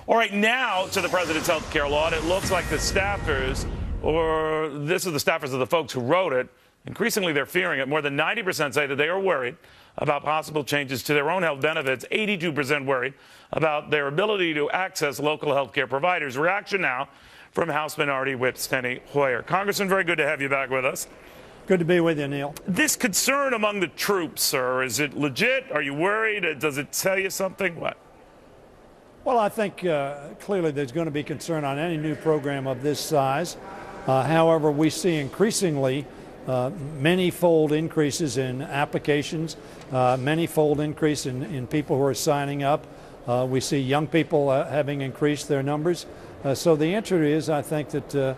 All right, now to the president's health care law. And it looks like the staffers, or this is the staffers of the folks who wrote it, increasingly they're fearing it. More than 90% say that they are worried about possible changes to their own health benefits. 82% worried about their ability to access local health care providers. Reaction now from House Minority Whip Steny Hoyer. Congressman, very good to have you back with us. Good to be with you, Neil. This concern among the troops, sir, is it legit? Are you worried? Does it tell you something? What? Well, I think clearly there's going to be concern on any new program of this size. However, we see increasingly many-fold increases in applications, many-fold increase in people who are signing up. We see young people having increased their numbers. So the answer is, I think that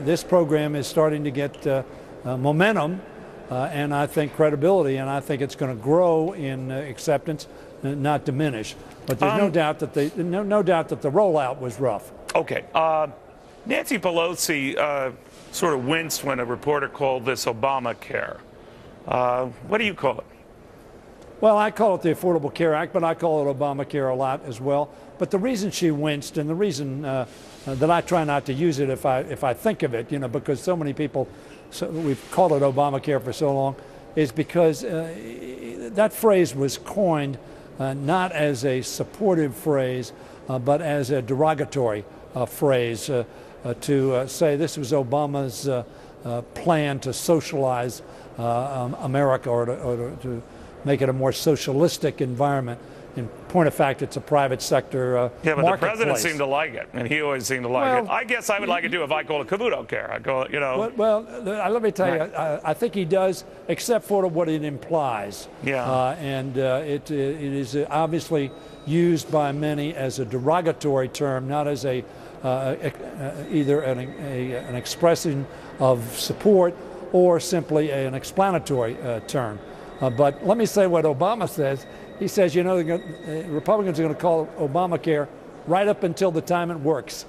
this program is starting to get momentum and I think credibility, and I think it's going to grow in acceptance, not diminish. But there's no doubt that the rollout was rough. Okay. Nancy Pelosi sort of winced when a reporter called this Obamacare. What do you call it? Well, I call it the Affordable Care Act, but I call it Obamacare a lot as well. But the reason she winced, and the reason that I try not to use it if I think of it, because so many people, we've called it Obamacare for so long, is because that phrase was coined not as a supportive phrase, but as a derogatory phrase to say this was Obama's plan to socialize America or to make it a more socialistic environment. In point of fact, it's a private sector yeah, but the president seemed to like it, and he always seemed to like it. I guess I would like it too if I call it Cavuto care. I call it, Well, let me tell you, I think he does, except for what it implies. Yeah. And it is obviously used by many as a derogatory term, not as a either an expression of support or simply an explanatory term. But let me say what Obama says. He says, Republicans are going to call Obamacare right up until the time it works.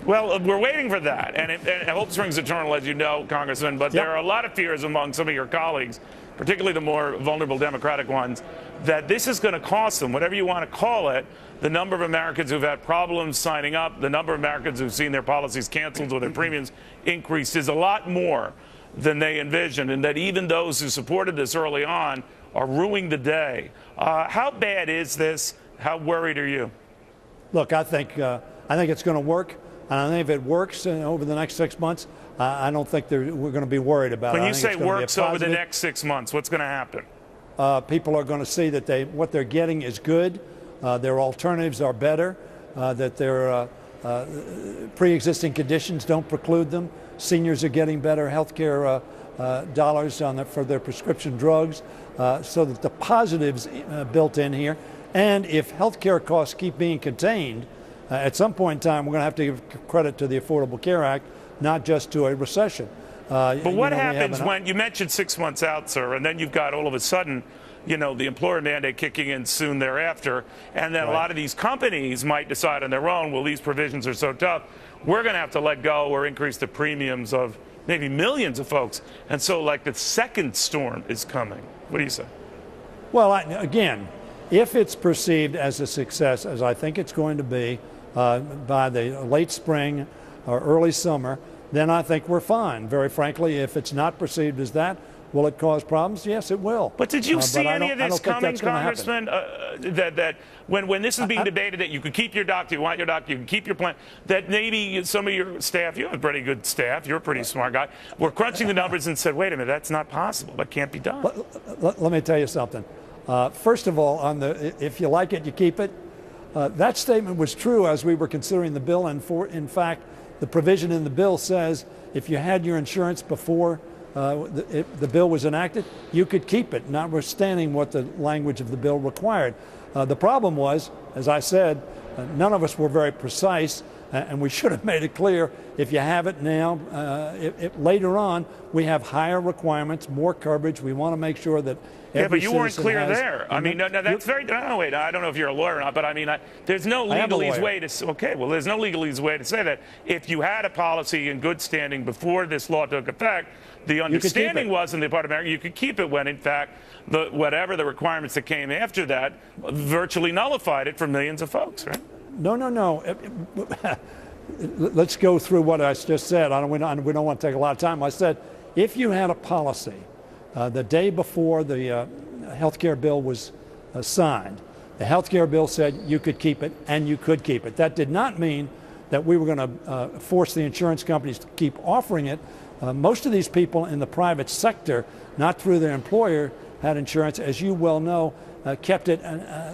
Well, we're waiting for that, and hope springs eternal, as you know, Congressman, but there are a lot of fears among some of your colleagues, particularly the more vulnerable Democratic ones, that this is going to cost them, whatever you want to call it, the number of Americans who've had problems signing up, the number of Americans who've seen their policies canceled or their premiums increased is a lot more than they envisioned, and that even those who supported this early on are ruining the day. How bad is this? How worried are you? Look, I think it's going to work, and I think if it works over the next 6 months, I don't think we're going to be worried about it. When you say works over the next 6 months, what's going to happen? People are going to see that what they're getting is good, their alternatives are better, that their pre-existing conditions don't preclude them. Seniors are getting better health care dollars for their prescription drugs, so that the positives built in here. And if health care costs keep being contained, at some point in time, we're going to have to give credit to the Affordable Care Act, not just to a recession. But what happens when you mentioned 6 months out, sir, and then you've got all of a sudden, the employer mandate kicking in soon thereafter, and then a lot of these companies might decide on their own, well, these provisions are so tough, we're going to have to let go or increase the premiums of maybe millions of folks. And so, like, the second storm is coming. What do you say? Well, again, if it's perceived as a success, as I think it's going to be by the late spring or early summer, then I think we're fine. Very frankly, if it's not perceived as that, will it cause problems? Yes, it will. But did you see any of this coming, Congressman? That when this is being debated, that you could keep your doctor, you want your doctor, you can keep your plan, that maybe some of your staff, you have a pretty good staff, you're a pretty smart guy, were crunching the numbers and said, wait a minute, that's not possible, that can't be done. Let me tell you something. First of all, if you like it, you keep it. That statement was true as we were considering the bill, and in fact, the provision in the bill says if you had your insurance before the bill was enacted, you could keep it, notwithstanding what the language of the bill required. The problem was, as I said, none of us were very precise, and we should have made it clear, if you have it now, later on, we have higher requirements, more coverage. We want to make sure that yeah, but you weren't clear there. I mean, no, that's very. No, wait. I don't know if you're a lawyer or not, but I mean, there's no legalese way to. Okay, well, there's no legalese way to say that. If you had a policy in good standing before this law took effect, the understanding was in the part of America you could keep it when, in fact, whatever the requirements that came after that virtually nullified it for millions of folks, right? No. Let's go through what I just said. We don't want to take a lot of time. I said if you had a policy the day before the health care bill was signed, the health care bill said you could keep it and you could keep it. That did not mean that we were going to force the insurance companies to keep offering it. Most of these people in the private sector, not through their employer, had insurance, as you well know, kept it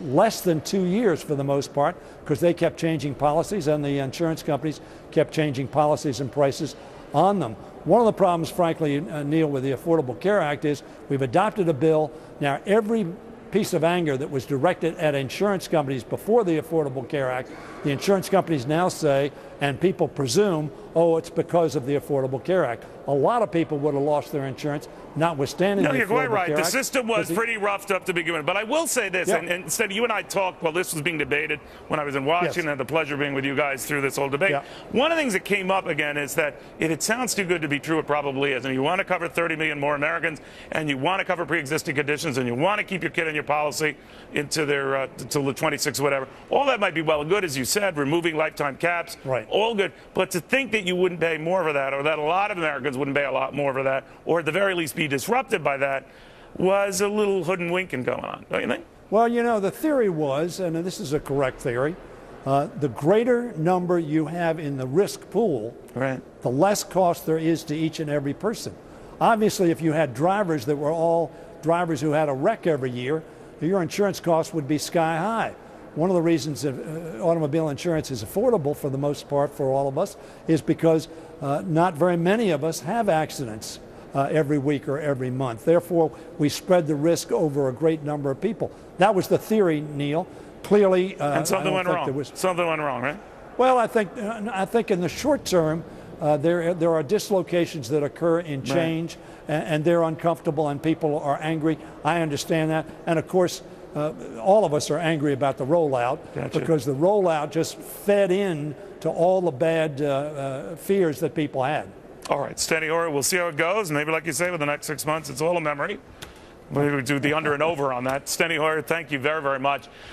less than 2 years for the most part, because they kept changing policies and the insurance companies kept changing policies and prices on them. One of the problems, frankly, Neil, with the Affordable Care Act is we've adopted a bill. Now every piece of anger that was directed at insurance companies before the Affordable Care Act, the insurance companies now say, and people presume, oh, it's because of the Affordable Care Act. A lot of people would have lost their insurance, notwithstanding the Affordable Care Act. No, you're quite right. The system was pretty roughed up to begin with. But I will say this, and instead you and I talked while this was being debated when I was in Washington, I had the pleasure of being with you guys through this whole debate. One of the things that came up again is that if it sounds too good to be true, it probably is. And you want to cover 30 million more Americans, and you want to cover pre-existing conditions, and you want to keep your kid in your policy into their until the 26 or whatever. All that might be well and good, as you said, removing lifetime caps, all good. But to think that you wouldn't pay more for that, or that a lot of Americans wouldn't pay a lot more for that, or at the very least be disrupted by that, was a little hood and winking going on, don't you think? Well, you know, the theory was, and this is a correct theory, the greater number you have in the risk pool, the less cost there is to each and every person. Obviously, if you had drivers that were all drivers who had a wreck every year, your insurance costs would be sky high. One of the reasons that automobile insurance is affordable for the most part for all of us is because not very many of us have accidents every week or every month. Therefore, we spread the risk over a great number of people. That was the theory, Neil. Clearly, and something went wrong. Something went wrong, right? Well, I think in the short term, there are dislocations that occur in change, and they're uncomfortable, and people are angry. I understand that, and of course, all of us are angry about the rollout because the rollout just fed in to all the bad fears that people had. All right, Steny Hoyer, we'll see how it goes. Maybe, like you say, with the next 6 months, it's all a memory. Maybe we do the under and over on that. Steny Hoyer, thank you very, very much.